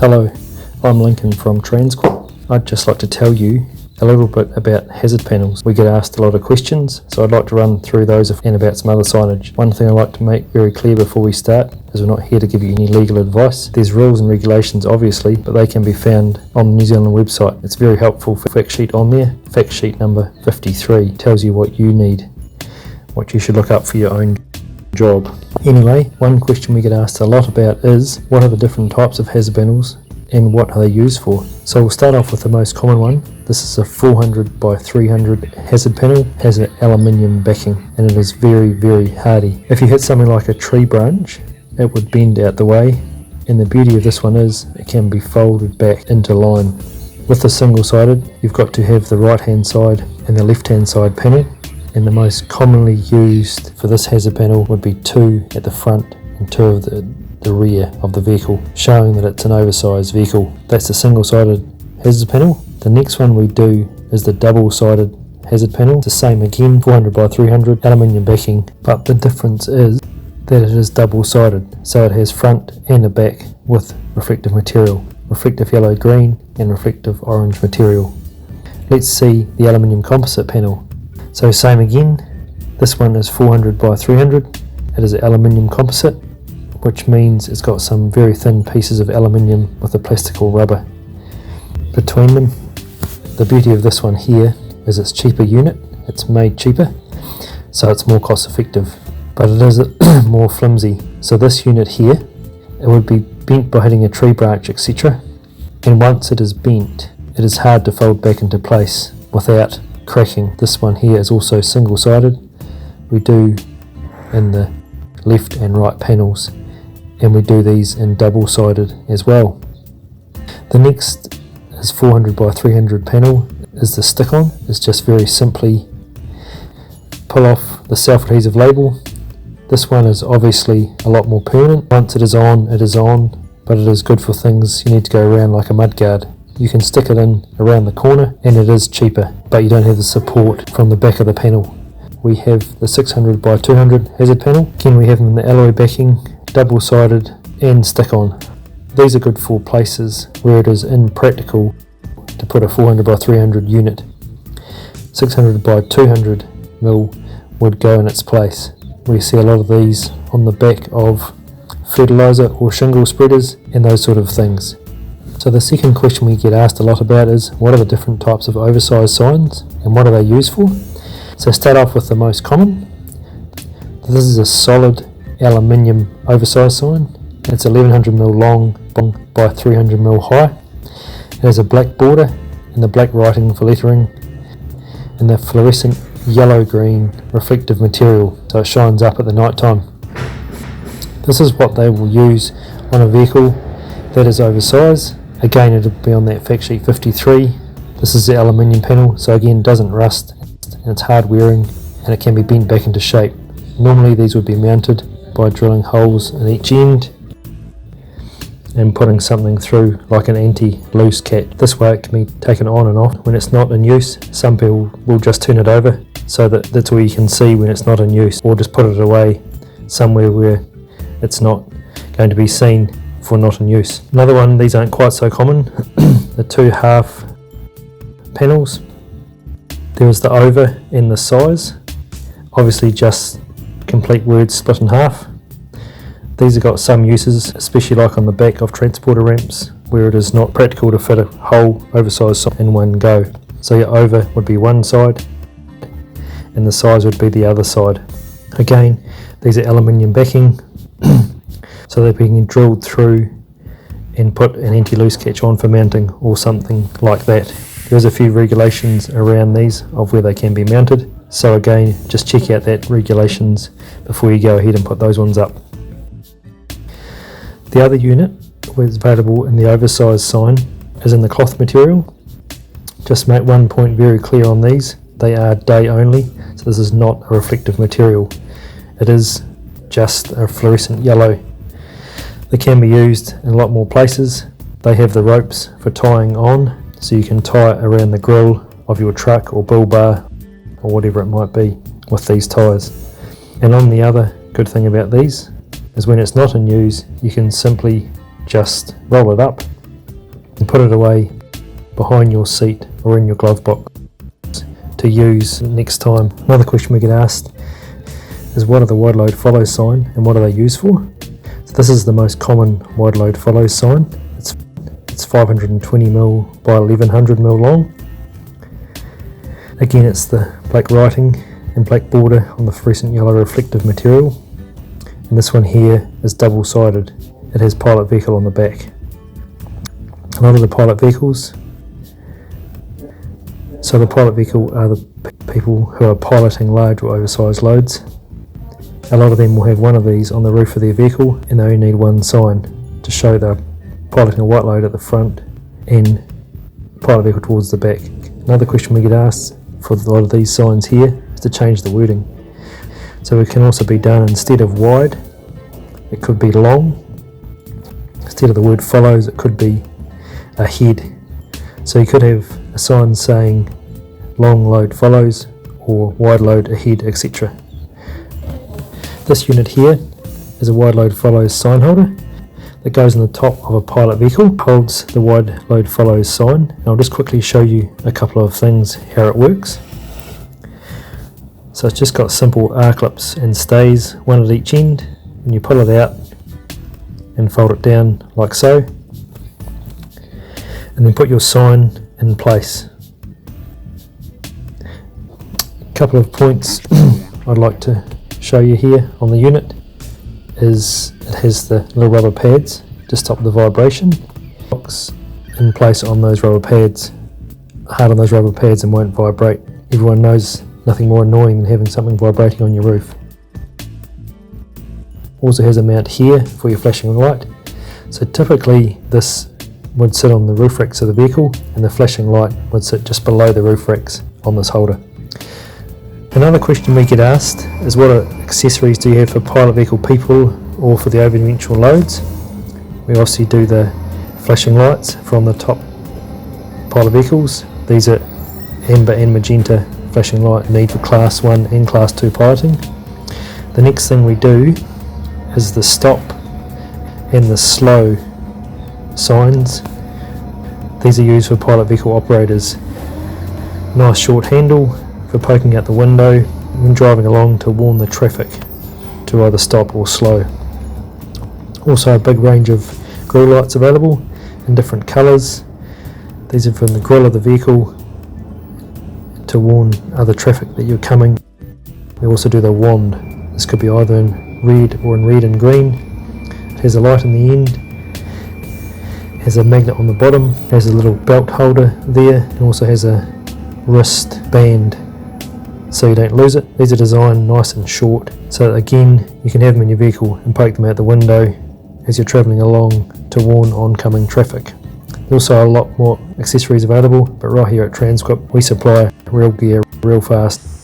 Hello, I'm Lincoln from Transcorp. I'd just like to tell you a little bit about hazard panels. We get asked a lot of questions, so I'd like to run through those and about some other signage. One thing I'd like to make very clear before we start is we're not here to give you any legal advice. There's rules and regulations obviously, but they can be found on the New Zealand website. It's very helpful for fact sheet on there. Fact sheet number 53 tells you what you need, what you should look up for your own job. Anyway, one question we get asked a lot about is what are the different types of hazard panels and what are they used for? So we'll start off with the most common one. This is a 400 by 300 hazard panel, has an aluminium backing and it is very, very hardy. If you hit something like a tree branch, it would bend out the way, and the beauty of this one is it can be folded back into line. With the single-sided, you've got to have the right hand side and the left hand side panel, and the most commonly used for this hazard panel would be 2 at the front and 2 of the rear of the vehicle, showing that it's an oversized vehicle. That's the single-sided hazard panel. The next one we do is the double-sided hazard panel. It's the same again, 400 by 300, aluminium backing, but the difference is that it is double-sided, so it has front and a back with reflective material, reflective yellow-green and reflective orange material. Let's see the aluminium composite panel. So same again, this one is 400 by 300, it is an aluminium composite, which means it's got some very thin pieces of aluminium with a plastic or rubber between them. The beauty of this one here is it's cheaper unit, it's made cheaper, so it's more cost effective, but it is more flimsy. So this unit here, it would be bent by hitting a tree branch, etc. And once it is bent, it is hard to fold back into place without cracking. This one here is also single-sided. We do in the left and right panels, and we do these in double-sided as well. The next is 400 by 300 panel is the stick-on. It's just very simply pull off the self-adhesive label. This one is obviously a lot more permanent. Once it is on, but it is good for things you need to go around like a mudguard. You can stick it in around the corner and it is cheaper, but you don't have the support from the back of the panel. We have the 600 by 200 hazard panel. Again, we have them in the alloy backing, double-sided and stick-on. These are good for places where it is impractical to put a 400 by 300 unit. 600 by 200 mil would go in its place. We see a lot of these on the back of fertilizer or shingle spreaders and those sort of things. So the second question we get asked a lot about is what are the different types of oversize signs and what are they used for? So start off with the most common. This is a solid aluminium oversize sign. It's 1100mm long by 300mm high. It has a black border and the black writing for lettering and the fluorescent yellow-green reflective material, so it shines up at the night time. This is what they will use on a vehicle that is oversized. Again, it'll be on that fact sheet 53. This is the aluminium panel, so again, it doesn't rust and it's hard wearing and it can be bent back into shape. Normally these would be mounted by drilling holes in each end and putting something through like an anti-loose catch. This way it can be taken on and off when it's not in use. Some people will just turn it over so that that's all you can see when it's not in use, or just put it away somewhere where it's not going to be seen for not in use. Another one, these aren't quite so common, the 2 half panels. There is the over and the size, obviously just complete words split in half. These have got some uses, especially like on the back of transporter ramps where it is not practical to fit a whole oversized sign in one go. So your over would be one side and the size would be the other side. Again, these are aluminium backing, so they're being drilled through and put an anti-loose catch on for mounting or something like that. There's a few regulations around these of where they can be mounted, so again, just check out that regulations before you go ahead and put those ones up. The other unit was available in the oversized sign is in the cloth material. Just make one point very clear on these, they are day only, so this is not a reflective material. It is just a fluorescent yellow. They can be used in a lot more places. They have the ropes for tying on, so you can tie it around the grille of your truck or bull bar or whatever it might be with these ties. And on the other good thing about these is when it's not in use, you can simply just roll it up put it away behind your seat or in your glove box to use next time. Another question we get asked is, what are the wide load follow sign and what are they used for? So this is the most common wide load follow sign. It's 520mm by 1100mm long. Again, it's the black writing and black border on the fluorescent yellow reflective material. And this one here is double-sided. It has pilot vehicle on the back. A lot of the pilot vehicles, so the pilot vehicle are the people who are piloting large or oversized loads. A lot of them will have one of these on the roof of their vehicle, and they only need one sign to show they're piloting a white load at the front and pilot vehicle towards the back. Another question we get asked for a lot of these signs here is to change the wording. So it can also be done, instead of wide, it could be long. Instead of the word follows, it could be ahead. So you could have a sign saying long load follows or wide load ahead, etc. This unit here is a wide load follows sign holder that goes on the top of a pilot vehicle, holds the wide load follows sign. And I'll just quickly show you a couple of things how it works. So it's just got simple R-clips and stays, one at each end, and you pull it out and fold it down like so, and then put your sign in place. A couple of points I'd like to show you here on the unit is it has the little rubber pads to stop the vibration. Locks in place on those rubber pads, hard on those rubber pads, and won't vibrate. Everyone knows nothing more annoying than having something vibrating on your roof. Also has a mount here for your flashing light. So typically this would sit on the roof racks of the vehicle, and the flashing light would sit just below the roof racks on this holder. Another question we get asked is, what accessories do you have for pilot vehicle people or for the over-dimensional loads? We obviously do the flashing lights from the top pilot vehicles. These are amber and magenta flashing light need for class 1 and class 2 piloting. The next thing we do is the stop and the slow signs. These are used for pilot vehicle operators. Nice short handle for poking out the window when driving along to warn the traffic to either stop or slow. Also a big range of grille lights available in different colours. These are from the grille of the vehicle to warn other traffic that you're coming. We also do the wand. This could be either in red or in red and green. It has a light in the end, has a magnet on the bottom, has a little belt holder there, and also has a wrist band so you don't lose it. These are designed nice and short, so again you can have them in your vehicle and poke them out the window as you're travelling along to warn oncoming traffic. There's also a lot more accessories available, but right here at Transquip we supply real gear real fast.